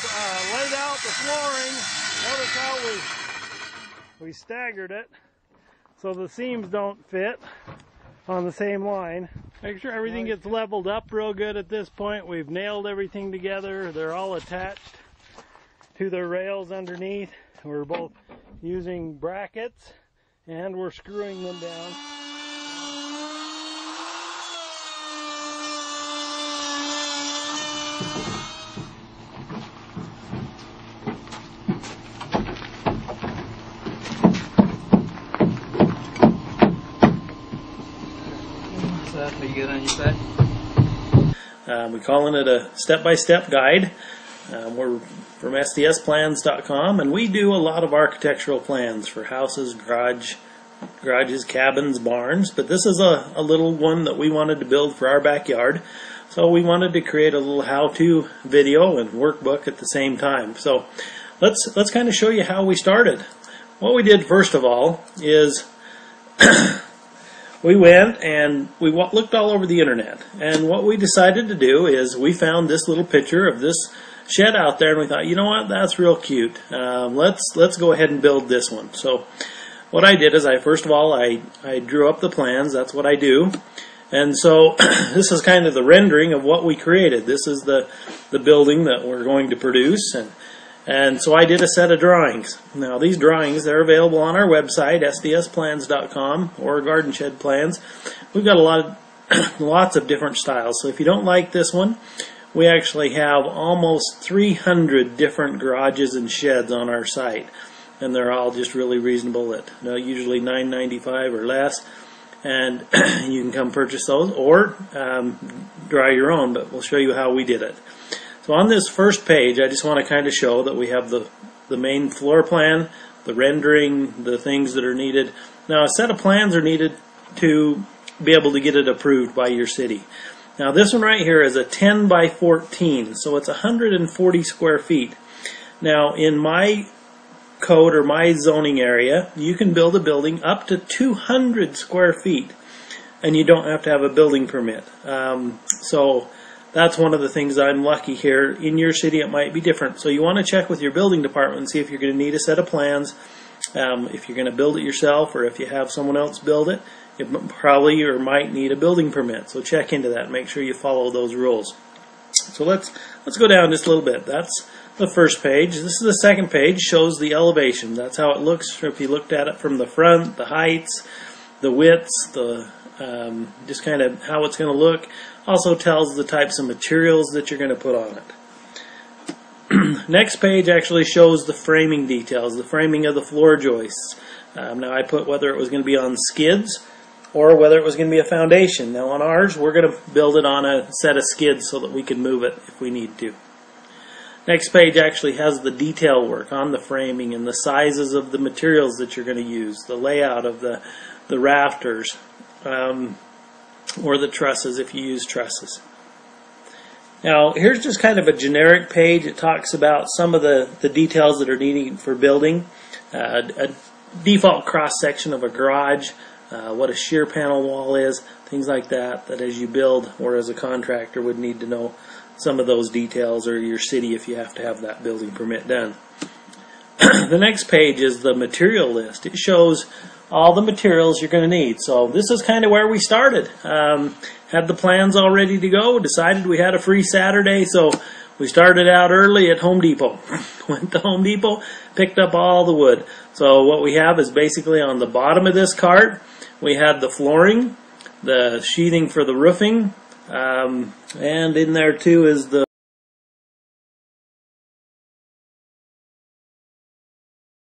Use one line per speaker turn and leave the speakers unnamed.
laid out the flooring. Notice how we staggered it so the seams don't fit on the same line. Make sure everything gets leveled up real good at this point. We've nailed everything together. They're all attached to the rails underneath. We're both using brackets and we're screwing them down.
Are you good on your side?
We're calling it a step-by-step guide. We're from SDSplans.com, and we do a lot of architectural plans for houses, garages, cabins, barns, but this is a little one that we wanted to build for our backyard. So we wanted to create a little how-to video and workbook at the same time. So let's kind of show you how we started. What we did first of all is we went and we looked all over the internet, and what we decided to do is we found this little picture of this shed out there, and we thought, you know what, that's real cute. Let's go ahead and build this one. So what I did is first of all I drew up the plans. That's what I do. And so this is kind of the rendering of what we created. This is the building that we're going to produce, and so I did a set of drawings. Now these drawings, they're available on our website, sdsplans.com, or Garden Shed Plans. We've got lots of different styles. So if you don't like this one, we actually have almost 300 different garages and sheds on our site, and they're all just really reasonable at usually $9.95 or less. And you can come purchase those or draw your own, but we'll show you how we did it. So on this first page, I just want to kind of show that we have the main floor plan, the rendering, the things that are needed. Now a set of plans are needed to be able to get it approved by your city. Now this one right here is a 10 by 14, so it's 140 square feet. Now in my code or my zoning area, you can build a building up to 200 square feet, and you don't have to have a building permit. So that's one of the things I'm lucky here. In your city it might be different, so you want to check with your building department and see if you're going to need a set of plans, if you're going to build it yourself, or if you have someone else build it. It probably or might need a building permit, so check into that. Make sure you follow those rules. So let's go down just a little bit. That's the first page. This is the second page, shows the elevation. That's how it looks if you looked at it from the front, the heights, the widths, just kind of how it's going to look. Also tells the types of materials that you're going to put on it. Next page actually shows the framing details, the framing of the floor joists. Now I put whether it was going to be on skids or whether it was going to be a foundation. Now on ours, we're going to build it on a set of skids so that we can move it if we need to. Next page actually has the detail work on the framing and the sizes of the materials that you're going to use, the layout of the rafters, or the trusses if you use trusses. Now here's just kind of a generic page. It talks about some of the details that are needed for building. A default cross-section of a garage, what a shear panel wall is, things like that as you build or as a contractor would need to know some of those details, or your city if you have to have that building permit done. The next page is the material list. It shows all the materials you're going to need. So this is kind of where we started. Had the plans all ready to go, decided we had a free Saturday, so we started out early at Home Depot. Went to Home Depot, picked up all the wood. So what we have is basically on the bottom of this cart, we had the flooring, the sheathing for the roofing, and in there too is the